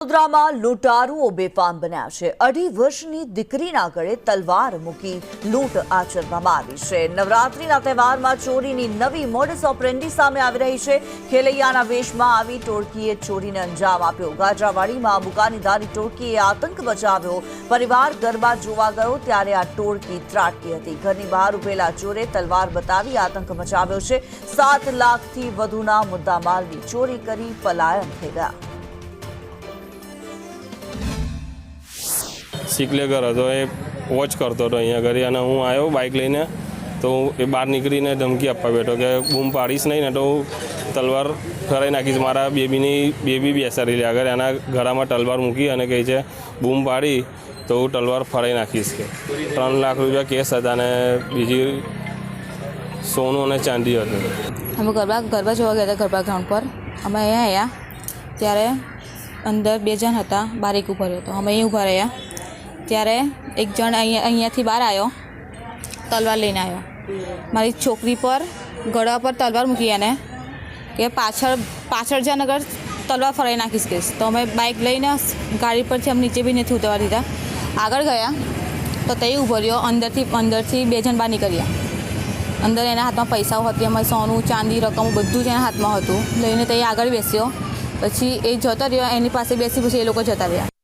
વડોદરામાં લૂંટારુઓ બેફામ બન્યા છે। 2.5 વર્ષની દીકરીના ગળે તલવાર મૂકી લૂંટ આચરવામાં આવી છે। નવરાત્રીના તહેવારમાં ચોરીની નવી મોડસ ઓપરેન્ડી સામે આવી રહી છે। ખેલૈયાના વેશમાં આવી ટોળકીએ ચોરીને અંજામ આપ્યો। ગાજરાવાડીમાં બુકાનીધારી ટોળકીએ આતંક મચાવ્યો। પરિવાર ગરબા જોવા ગયો ત્યારે આ ટોળકી ત્રાટકી હતી। ઘરની બહાર ઉભેલા ચોરે તલવાર બતાવી આતંક મચાવ્યો છે। 7 લાખથી વધુના મુદ્દામાલની ચોરી કરી પલાયન થઈ ગયા। શીખલે ઘર હતો એ વોચ કરતો હતો અહીંયા ઘરે અને હું આવ્યો બાઇક લઈને તો એ બહાર નીકળીને ધમકી આપવા બેઠો કે બૂમ પાડીશ નહીં ને તો હું તલવાર ફરાઈ નાખીશ। મારા બેબી બેસાડી લે આગળ એના ગળામાં તલવાર મૂકી અને કહે છે બૂમ પાડી તો હું તલવાર ફરાઈ નાખીશ કે 3 લાખ રૂપિયા કેસ હતા અને બીજી સોનું અને ચાંદી હતું। અમે ગરબા જોવા ગયા હતા ગરબા ગ્રાઉન્ડ પર। અમે અહીંયા આવ્યા ત્યારે અંદર 2 જણ હતા, બહાર એક ઊભો રહ્યો હતો। અમે અહીં ઊભા રહ્યા ત્યારે એક જણ અહીંયાથી બહાર આવ્યો, તલવાર લઈને આવ્યો। મારી છોકરી પર ગળા પર તલવાર મૂકી એને કે પાછળ જ્યાં અગર તલવાર ફરાઈ નાખીશ કહીશ। તો અમે બાઇક લઈને ગાડી પરથી અમે નીચે બી નથી ઉતરવા દીધા। આગળ ગયા તો તે ઊભો રહ્યો। અંદરથી 2 જણ બહાર નીકળ્યા। અંદર એના હાથમાં પૈસાઓ હતી, અમારે સોનું ચાંદી રકમ બધું જ એના હાથમાં હતું। લઈને તે આગળ બેસ્યો, પછી એ જતો રહ્યો, એની પાસે બેસી પછી એ લોકો જતા રહ્યા।